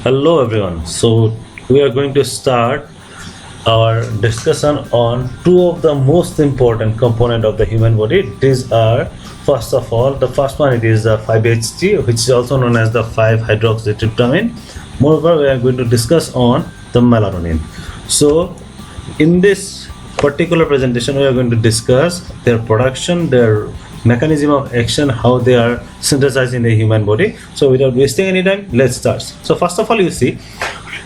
Hello everyone. So we are going to start our discussion on two of the most important component of the human body. These are first of all the first one it is the 5-HT, which is also known as the 5-hydroxytryptamine. Moreover, we are going to discuss on the melatonin. So in this particular presentation we are going to discuss their production, their mechanism of action, how they are synthesized in the human body. So without wasting any time, let's start. So first of all, you see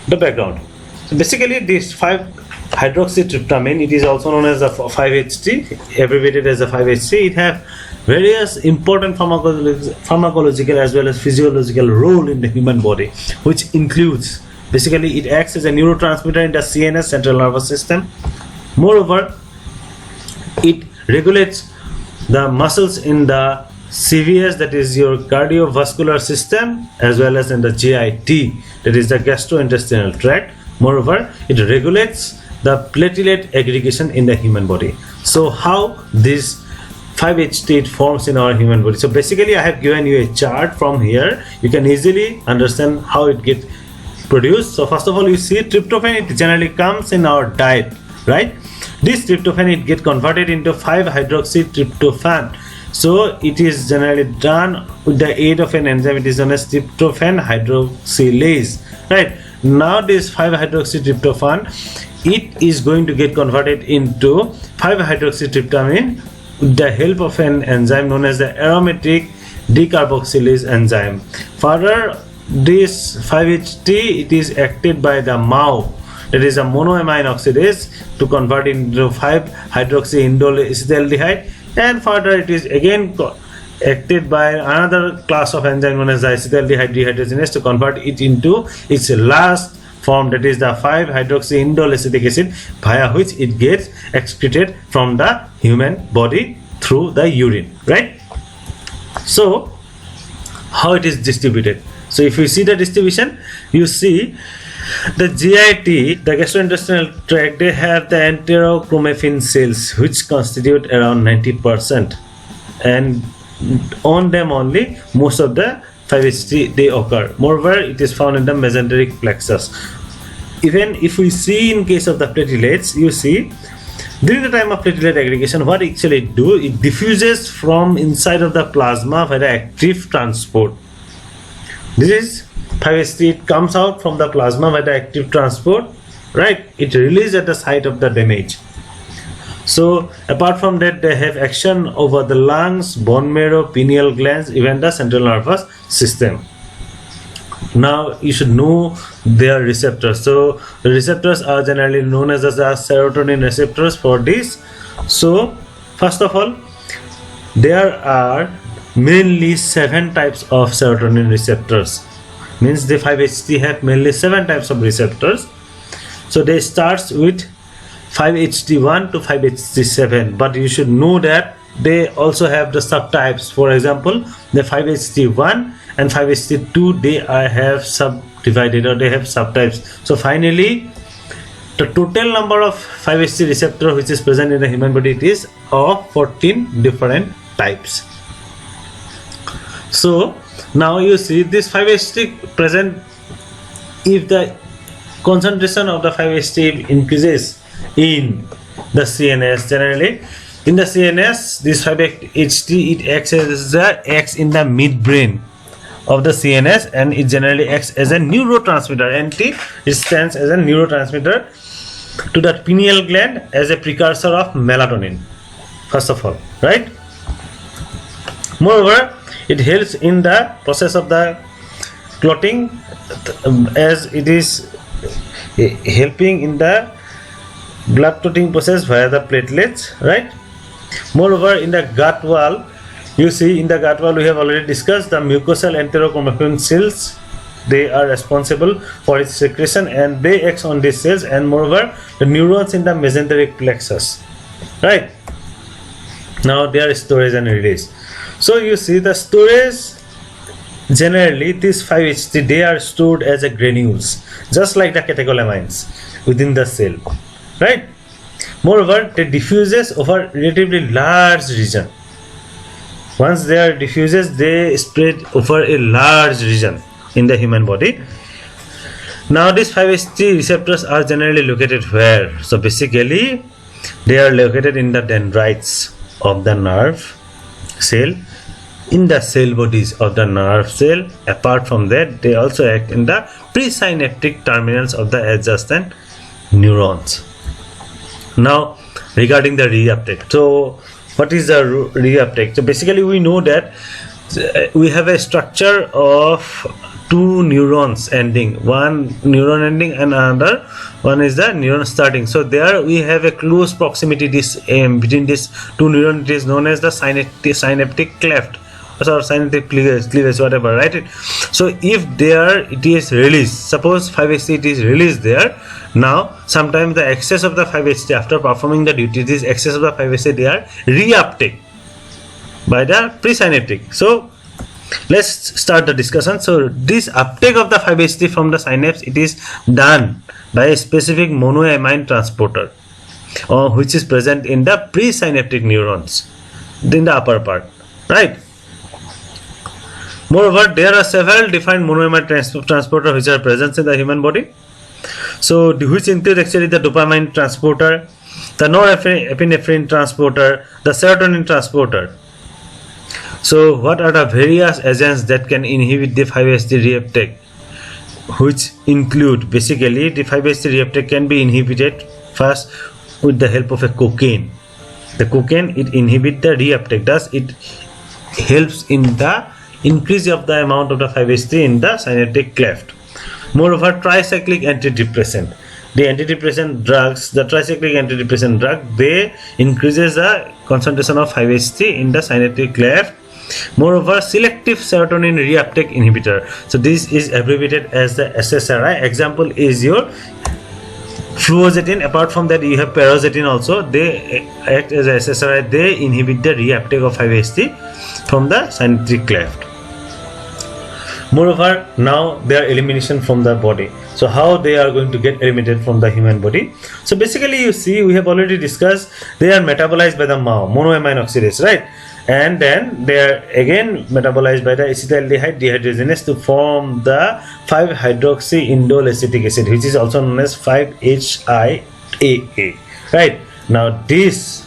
the background. So basically this 5-hydroxytryptamine, it is also known as the 5-HT, abbreviated as the 5-HT. It have various important pharmacological as well as physiological role in the human body, which includes basically it acts as a neurotransmitter in the CNS, central nervous system. Moreover, it regulates the muscles in the CVS, that is your cardiovascular system, as well as in the GIT, that is the gastrointestinal tract. Moreover, it regulates the platelet aggregation in the human body. So how this 5-HT forms in our human body? So basically I have given you a chart from here. You can easily understand how it gets produced. So first of all, you see tryptophan, it generally comes in our diet, right? This tryptophan, it get converted into 5-hydroxytryptophan. So it is generally done with the aid of an enzyme. It is known as tryptophan hydroxylase, right? Now this 5-hydroxytryptophan, it is going to get converted into 5-hydroxytryptamine with the help of an enzyme known as the aromatic decarboxylase enzyme. Further, this 5-HT, it is acted by the MAO, that is a monoamine oxidase, to convert into 5-hydroxyindole acetaldehyde, and further it is again acted by another class of enzyme known as the acetaldehyde dehydrogenase to convert it into its last form, that is the 5-hydroxyindole acetic acid, via which it gets excreted from the human body through the urine, right? So how it is distributed? So if you see the distribution, you see the GIT, the gastrointestinal tract, they have the enterochromaffin cells, which constitute around 90%, and on them only most of the 5-HT they occur. Moreover, it is found in the mesenteric plexus. Even if we see in case of the platelets, you see during the time of platelet aggregation, what actually do, it diffuses from inside of the plasma via active transport. This is 5-HT, it comes out from the plasma by the active transport, right? It releases at the site of the damage. So apart from that, they have action over the lungs, bone marrow, pineal glands, even the central nervous system. Now you should know their receptors. So the receptors are generally known as the serotonin receptors for this. So first of all, there are mainly 7 types of serotonin receptors. Means the 5-HT have mainly 7 types of receptors. So they starts with 5-HT1 to 5-HT7, but you should know that they also have the subtypes. For example, the 5-HT1 and 5-HT2, they have subdivided, or they have subtypes. So finally, the total number of 5-HT receptor which is present in the human body, it is of 14 different types. So now you see this 5-HT present, if the concentration of the 5-HT increases in the CNS, generally in the CNS, this 5-HT, it acts in the midbrain of the CNS, and it generally acts as a neurotransmitter. NT, it stands as a neurotransmitter to the pineal gland as a precursor of melatonin, first of all, right? Moreover, it helps in the process of the clotting, as it is helping in the blood clotting process via the platelets, right? Moreover, in the gut wall, you see in the gut wall, we have already discussed the mucosal enterochromaffin cells. They are responsible for its secretion, and they act on these cells. And moreover, the neurons in the mesenteric plexus, right? Now their storage and release. So you see the storage, generally these 5-HT, they are stored as a granules, just like the catecholamines within the cell, right? Moreover, they diffuses over relatively large region. Once they are diffuses, they spread over a large region in the human body. Now these 5-HT receptors are generally located where? So basically they are located in the dendrites of the nerve cell, in the cell bodies of the nerve cell. Apart from that, they also act in the presynaptic terminals of the adjacent neurons. Now regarding the reuptake, so what is the reuptake? So basically we know that we have a structure of two neurons ending, one neuron ending and another one is the neuron starting. So there we have a close proximity between these two neurons. It is known as the synaptic cleft or synaptic cleavage, whatever, right? So if there it is released, suppose 5-HT it is released there. Now sometimes the excess of the 5-HT after performing the duty, this excess of the 5-HT they are reuptake by the presynaptic. So let's start the discussion. So this uptake of the 5-HT from the synapse, it is done by a specific monoamine transporter which is present in the presynaptic neurons in the upper part, right? Moreover, there are several defined monoamine transporters which are present in the human body. So which include actually the dopamine transporter, the norepinephrine transporter, the serotonin transporter. So what are the various agents that can inhibit the 5-HT reuptake, which include basically the 5-HT reuptake can be inhibited first with the help of a cocaine. The cocaine, it inhibits the reuptake, thus it helps in the increase of the amount of the 5-HT in the synaptic cleft. Moreover, tricyclic antidepressant, the antidepressant drugs, the tricyclic antidepressant drug, they increases the concentration of 5-HT in the synaptic cleft. Moreover, selective serotonin reuptake inhibitor, so this is abbreviated as the SSRI. Example is your fluoxetine. Apart from that, you have paroxetine also. They act as a SSRI. They inhibit the reuptake of 5-HT from the synaptic cleft. Moreover, now they are elimination from the body. So how they are going to get eliminated from the human body? So basically, you see, we have already discussed they are metabolized by the MAO, monoamine oxidase, right? And then they are again metabolized by the acetaldehyde dehydrogenase to form the 5-hydroxyindole acetic acid, which is also known as 5-HIAA, right? Now this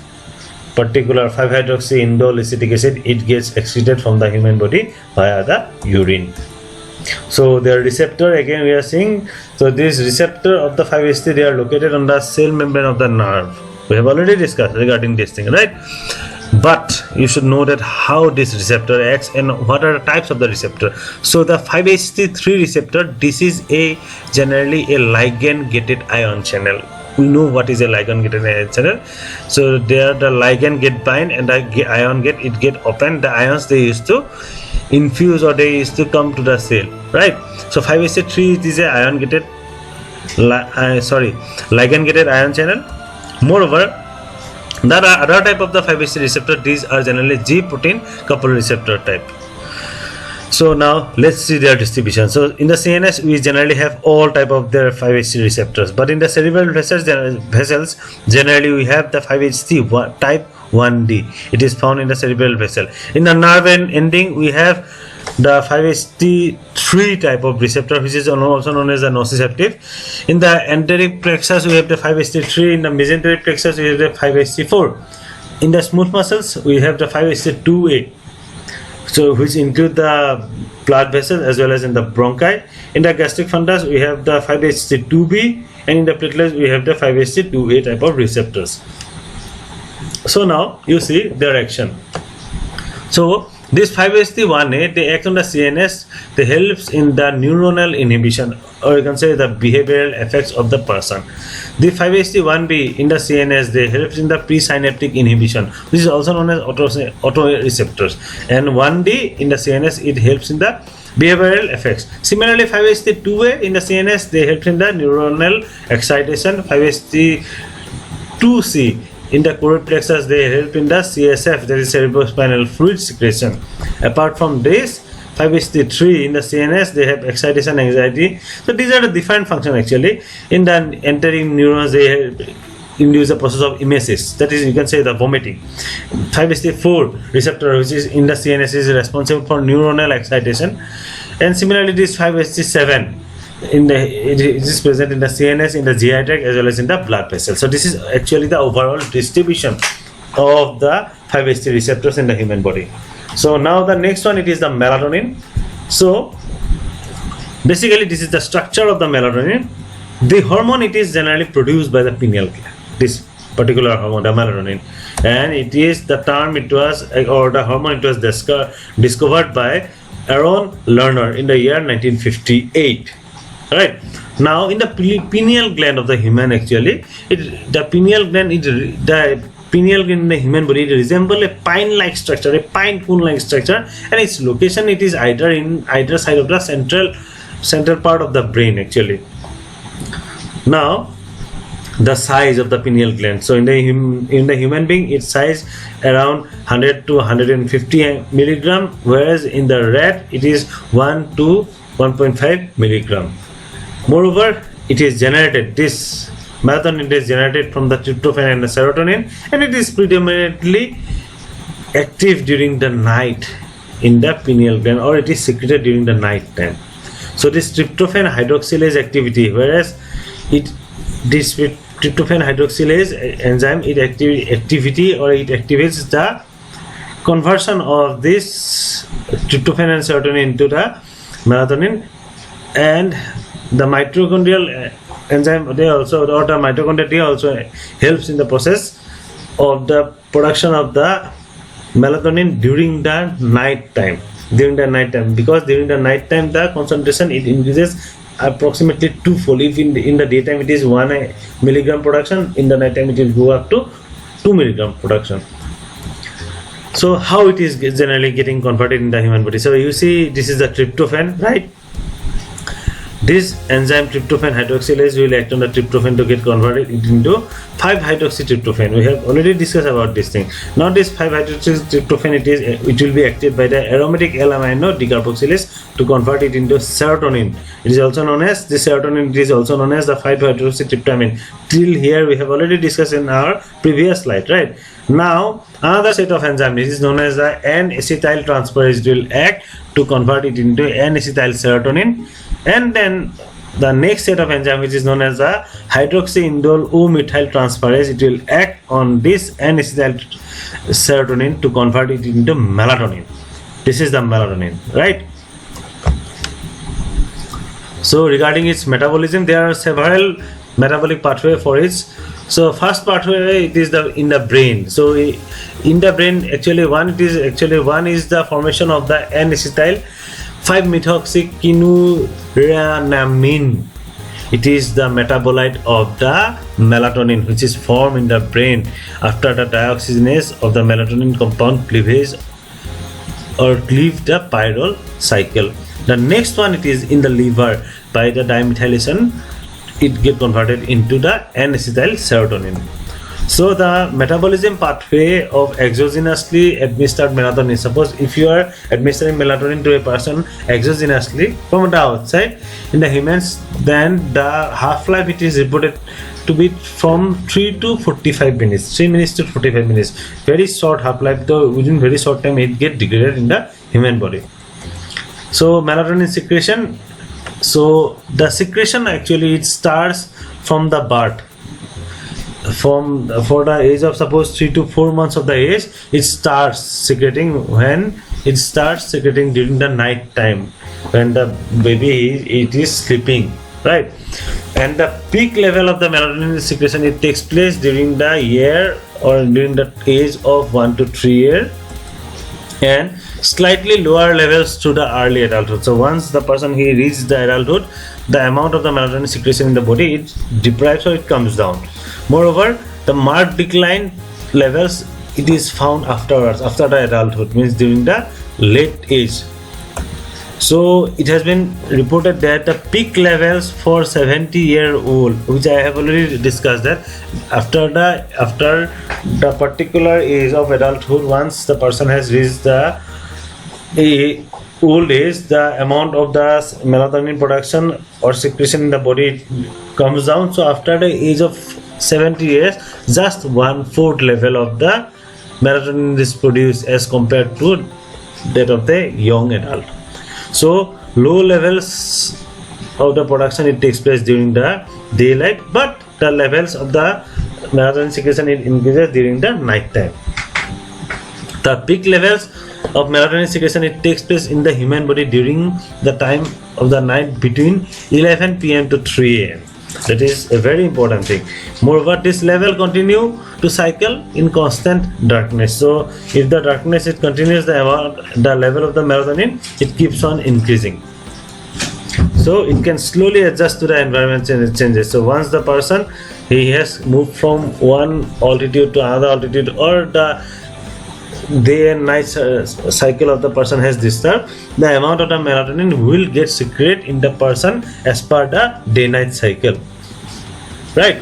particular 5-hydroxyindole acetic acid, it gets excreted from the human body via the urine. So their receptor, again we are seeing, so this receptor of the 5-HT, they are located on the cell membrane of the nerve. We have already discussed regarding this thing, right? But you should know that how this receptor acts and what are the types of the receptor. So the 5-HT3 receptor, this is generally a ligand gated ion channel. We know what is a ligand gated ion channel. So there the ligand get bind and the ion get open. The ions they used to infuse or they used to come to the cell, right? So 5-HT3 is a ion gated ligand gated ion channel. Moreover, there are other type of the 5-HT receptor. These are generally G protein coupled receptor type. So now let's see their distribution. So in the CNS we generally have all type of their 5-HT receptors, but in the cerebral vessels generally we have the 5-HT type 1D. It is found in the cerebral vessel. In the nerve ending we have the 5-HT3 type of receptor, which is also known as the nociceptive. In the enteric plexus we have the 5-HT3. In the mesenteric plexus we have the 5-HT4. In the smooth muscles we have the 5-HT2A, so which include the blood vessels as well as in the bronchi. In the gastric fundus we have the 5-HT2B, and in the platelets we have the 5-HT2A type of receptors. So now you see their action. So this 5-HT1A, they act on the CNS. They helps in the neuronal inhibition, or you can say the behavioral effects of the person. The 5-HT1B in the CNS, they helps in the presynaptic inhibition, which is also known as autoreceptors. And 1D in the CNS, it helps in the behavioral effects. Similarly, 5-HT2A in the CNS, they help in the neuronal excitation. 5-HT2C in the choroid plexus, they help in the CSF, that is cerebrospinal fluid secretion. Apart from this, 5-HT3 in the CNS, they have excitation, anxiety. So these are the defined function actually. In the entering neurons, they induce the process of emesis, that is, you can say the vomiting. 5-HT4 receptor, which is in the CNS, is responsible for neuronal excitation. And similarly, this 5-HT7 it is present in the CNS, in the GI tract, as well as in the blood vessels. So this is actually the overall distribution of the 5-HT receptors in the human body. So now the next one, it is the melatonin. So basically this is the structure of the melatonin. The hormone, it is generally produced by the pineal gland, this particular hormone, the melatonin, and it is the term it was, or the hormone, it was discovered by Aaron Lerner in the year 1958. Right now, in the pineal gland of the human, actually the pineal gland in the human body, it resembles a pine-like structure, a pine cone-like structure, and its location, it is either side of the central part of the brain actually. Now the size of the pineal gland, so in the human being, its size around 100 to 150 milligram, whereas in the rat it is 1 to 1.5 milligram. Moreover, it is generated, this melatonin is generated from the tryptophan and the serotonin, and it is predominantly active during the night in the pineal gland, or it is secreted during the night time. So this tryptophan hydroxylase activity, whereas this tryptophan hydroxylase enzyme, it activity, or it activates the conversion of this tryptophan and serotonin into the melatonin, and the mitochondrial enzyme, they also, or the mitochondria also helps in the process of the production of the melatonin during the night time. Because during the night time the concentration, it increases approximately twofold. If in the daytime it is 1 milligram production, in the night time it will go up to 2 milligram production. So how it is generally getting converted in the human body? So you see, this is the tryptophan, right? This enzyme tryptophan hydroxylase will act on the tryptophan to get converted into 5-hydroxytryptophan. We have already discussed about this thing. Now this 5-hydroxytryptophan, it will be acted by the aromatic L-amino decarboxylase to convert it into serotonin. It is also known as the serotonin. It is also known as the 5-hydroxytryptamine. Till here we have already discussed in our previous slide, right? Now another set of enzymes, this is known as the N-acetyl transferase, will act to convert it into N-acetyl serotonin. And then the next set of enzyme, which is known as the hydroxyindole O-methyl transferase, it will act on this N-acetyl serotonin to convert it into melatonin. This is the melatonin, right? So regarding its metabolism, there are several metabolic pathways for it. So first pathway, it is in the brain. So in the brain, actually one is the formation of the N-acetyl 5-methoxyquinoramine. It is the metabolite of the melatonin, which is formed in the brain after the dioxygenase of the melatonin compound cleavage or cleave the pyrrole cycle. The next one, it is in the liver. By the dimethylation, it get converted into the N-acetyl serotonin. So the metabolism pathway of exogenously administered melatonin. Suppose if you are administering melatonin to a person exogenously from the outside in the humans, then the half-life, it is reported to be from 3 to 45 minutes. 3 minutes to 45 minutes. Very short half-life, though within very short time it get degraded in the human body. So melatonin secretion. So the secretion, actually it starts from the birth. For the age of suppose 3 to 4 months of the age, it starts secreting. When it starts secreting during the night time, when the baby is sleeping, right? And the peak level of the melatonin secretion, it takes place during the year or during the age of 1 to 3 years, and slightly lower levels to the early adulthood. So once the person he reaches the adulthood, the amount of the melatonin secretion in the body, it deprives or it comes down. Moreover, the marked decline levels, it is found afterwards, after the adulthood, means during the late age. So it has been reported that the peak levels for 70-year-old, which I have already discussed, that after the particular age of adulthood, once the person has reached the old age, the amount of the melatonin production or secretion in the body comes down. So after the age of 70 years, just 1/4 level of the melatonin is produced as compared to that of the young adult. So low levels of the production it takes place during the daylight, but the levels of the melatonin secretion it increases during the night time. The peak levels of melatonin secretion it takes place in the human body during the time of the night between 11 p.m. to 3 a.m. That is a very important thing. Moreover, this level continue to cycle in constant darkness. So if the darkness it continues, the level of the melatonin it keeps on increasing. So it can slowly adjust to the environment changes. So once the person he has moved from one altitude to another altitude, or the day and night cycle of the person has disturbed, the amount of the melatonin will get secreted in the person as per the day-night cycle. Right?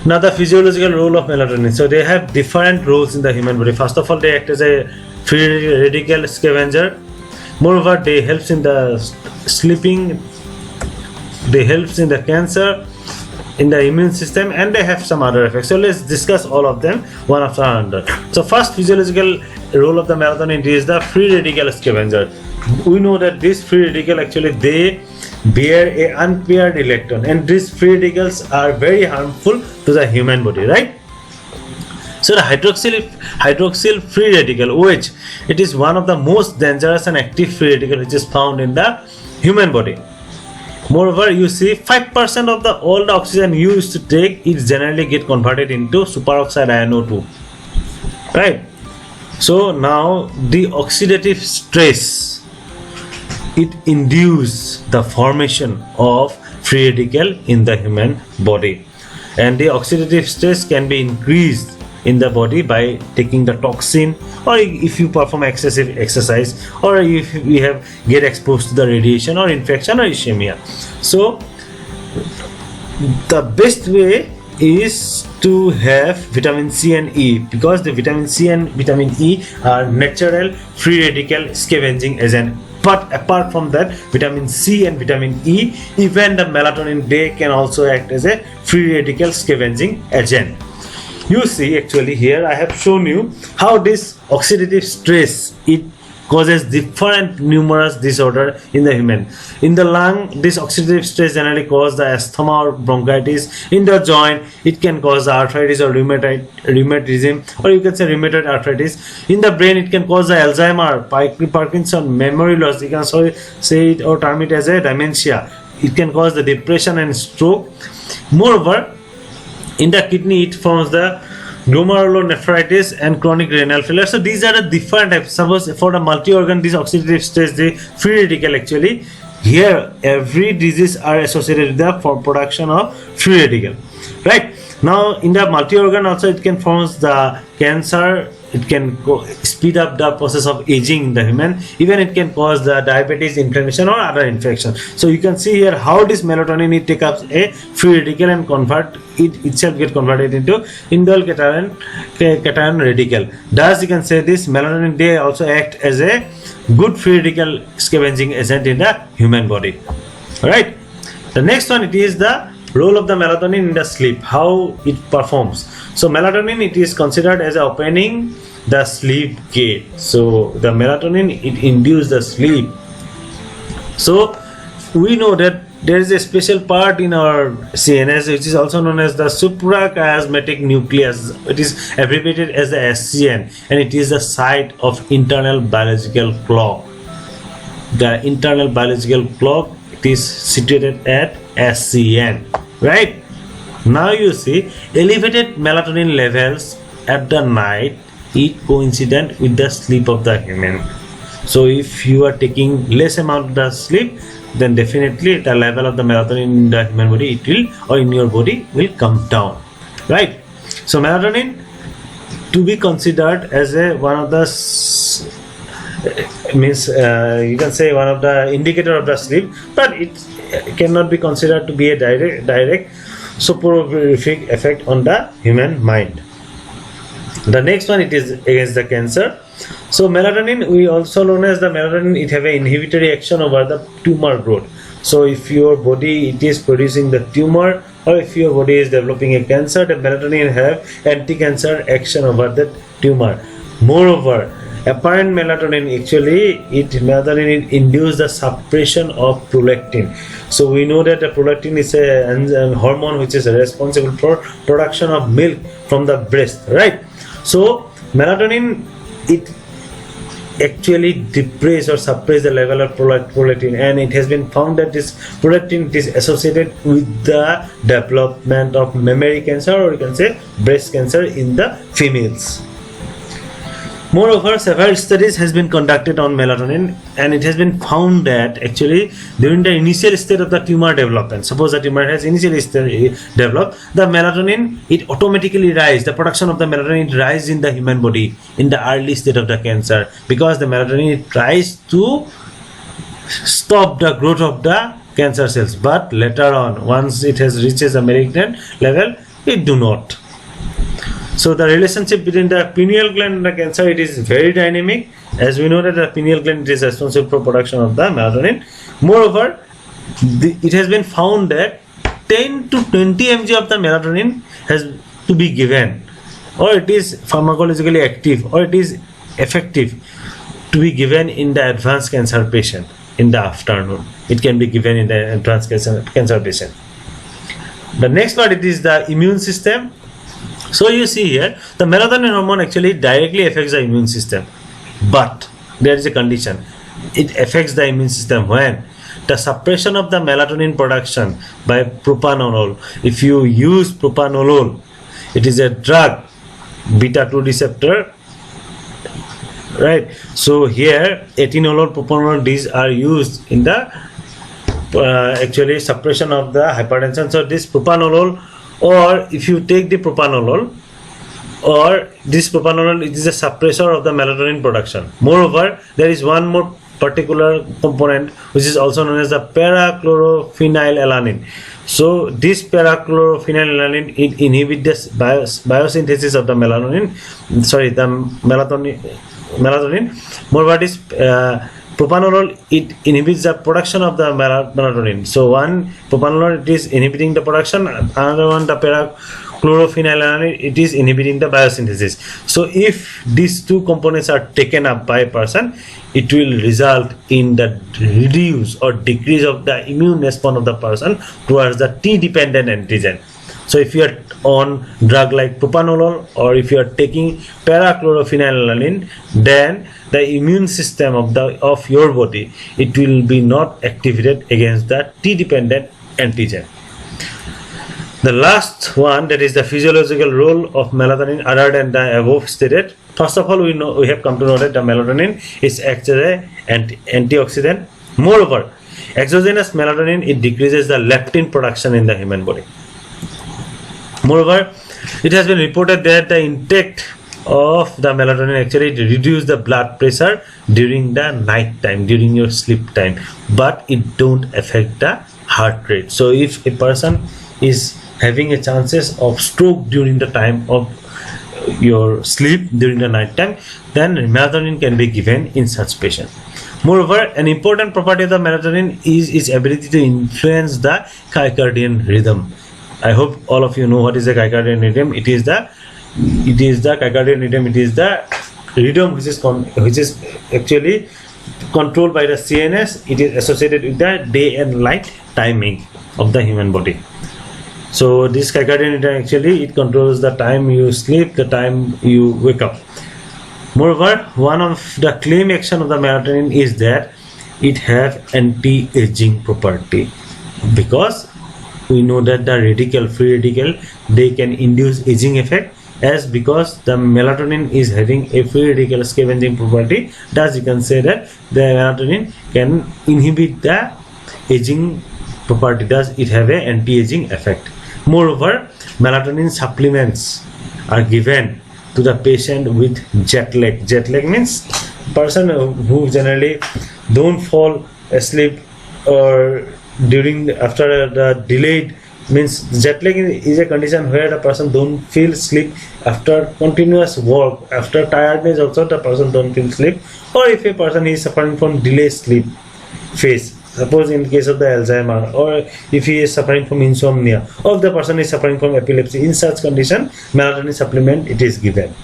Now the physiological role of melatonin. So they have different roles in the human body. First of all, they act as a free radical scavenger. Moreover, they helps in the sleeping. They helps in the cancer, in the immune system, and they have some other effects. So let's discuss all of them one after another. So first physiological role of the melatonin is the free radical scavenger. We know that this free radical actually they bear a unpaired electron, and these free radicals are very harmful to the human body, right? So the hydroxyl free radical, OH, it is one of the most dangerous and active free radical which is found in the human body. Moreover, you see 5% of all the oxygen you used to take is generally get converted into superoxide ion O2. Right? So now the oxidative stress it induces the formation of free radical in the human body, and the oxidative stress can be increased in the body by taking the toxin, or if you perform excessive exercise, or if we get exposed to the radiation or infection or ischemia. So the best way is to have vitamin C and E, because the vitamin C and vitamin E are natural free radical scavenging agent. But apart from that, vitamin C and vitamin E, even the melatonin, they can also act as a free radical scavenging agent. You see, actually here I have shown you how this oxidative stress it causes different numerous disorder in the human. In the lung, this oxidative stress generally causes the asthma or bronchitis. In the joint, it can cause the arthritis or rheumatism, or you can say rheumatoid arthritis. In the brain, it can cause the Alzheimer, Parkinson, memory loss. You can say it or term it as a dementia. It can cause the depression and stroke. Moreover, in the kidney, it forms the glomerulonephritis and chronic renal failure. So these are the different types. Suppose for the multi-organ, this oxidative stress, the free radical actually, here every disease are associated with the production of free radical. Right? Now in the multi-organ also it can form the cancer, it can speed up the process of aging in the human, even it can cause the diabetes, inflammation or other infection. So you can see here how this melatonin it takes up a free radical and convert it itself get converted into indole cation radical. Thus you can say this melatonin they also act as a good free radical scavenging agent in the human body. Alright. The next one it is the role of the melatonin in the sleep, how it performs. So melatonin it is considered as opening the sleep gate. So the melatonin it induces the sleep. So we know that there is a special part in our CNS which is also known as the suprachiasmatic nucleus. It is abbreviated as the SCN, and it is the site of internal biological clock. The internal biological clock it is situated at SCN. Right? Now you see elevated melatonin levels at the night it coincident with the sleep of the human. So if you are taking less amount of the sleep, then definitely the level of the melatonin in the human body it will, or in your body will come down. Right? So melatonin to be considered as a one of the you can say one of the indicator of the sleep, but it cannot be considered to be a direct soporific effect on the human mind. The next one it is against the cancer. So melatonin, we also known as the melatonin, it have an inhibitory action over the tumor growth. So if your body it is producing the tumor, or if your body is developing a cancer, the melatonin have anti-cancer action over the tumor. Moreover, Apparent melatonin, actually melatonin induces the suppression of prolactin. So we know that the prolactin is a hormone which is responsible for production of milk from the breast, right? So melatonin, it actually depress or suppress the level of prolactin, and it has been found that this prolactin is associated with the development of mammary cancer, or you can say breast cancer, in the females. Moreover, several studies has been conducted on melatonin, and it has been found that actually during the initial state of the tumor development, suppose the tumor has initially developed, the melatonin, it automatically rise, the production of the melatonin rise in the human body in the early state of the cancer, because the melatonin tries to stop the growth of the cancer cells, but later on, once it has reaches a malignant level, it do not. So the relationship between the pineal gland and the cancer, it is very dynamic, as we know that the pineal gland is responsible for production of the melatonin. Moreover, it has been found that 10 to 20 mg of the melatonin has to be given, or it is pharmacologically active, or it is effective to be given in the advanced cancer patient in the afternoon. It can be given in the advanced cancer patient. The next part, it is the immune system. So you see here, the melatonin hormone actually directly affects the immune system, but there is a condition. It affects the immune system when the suppression of the melatonin production by propranolol. If you use propranolol, it is a drug, beta 2 receptor, right? So here atenolol, propranolol, these are used in the actually suppression of the hypertension. So this propranolol, or if you take the propranolol, or this propranolol, it is a suppressor of the melatonin production. Moreover, there is one more particular component which is also known as the para-chlorophenylalanine. So this para-chlorophenylalanine, it inhibits this biosynthesis of the melatonin. Moreover, this propranolol, it inhibits the production of the melatonin. So one propranolol, it is inhibiting the production, another one, the para-chlorophenylalanine, it is inhibiting the biosynthesis. So if these two components are taken up by a person, it will result in the reduce or decrease of the immune response of the person towards the T-dependent antigen. So if you are on drug like propranolol, or if you are taking para-chlorophenylalanine, then the immune system of your body, it will be not activated against the T-dependent antigen. The last one, that is the physiological role of melatonin other than the above stated. First of all, we have come to know that the melatonin is actually an antioxidant. Moreover, exogenous melatonin, it decreases the leptin production in the human body. Moreover, it has been reported that the intake of the melatonin actually reduce the blood pressure during the night time, during your sleep time, but it don't affect the heart rate. So if a person is having a chances of stroke during the time of your sleep during the night time, then melatonin can be given in such patient. Moreover, an important property of the melatonin is its ability to influence the circadian rhythm. I hope all of you know what is the circadian rhythm. It is the circadian rhythm. It is the rhythm which is actually controlled by the CNS. It is associated with the day and night timing of the human body. So this circadian rhythm actually, it controls the time you sleep, the time you wake up. Moreover, one of the claim action of the melatonin is that it has anti-aging property, because we know that the free radical, they can induce aging effect, as because the melatonin is having a free radical scavenging property. Thus you can say that the melatonin can inhibit the aging property, thus it have an anti-aging effect. Moreover, melatonin supplements are given to the patient with jet lag. Jet lag means person who generally don't fall asleep or after the delayed, means jet lag is a condition where the person don't feel sleep after continuous work, after tiredness also the person don't feel sleep, or if a person is suffering from delayed sleep phase, suppose in case of the Alzheimer, or if he is suffering from insomnia, or if the person is suffering from epilepsy, in such condition melatonin supplement it is given.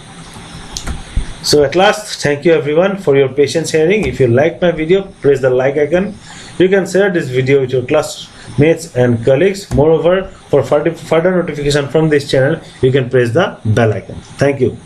So at last, thank you everyone for your patience hearing. If you like my video, press the like icon. You can share this video with your classmates and colleagues. Moreover, for further notification from this channel, you can press the bell icon. Thank you.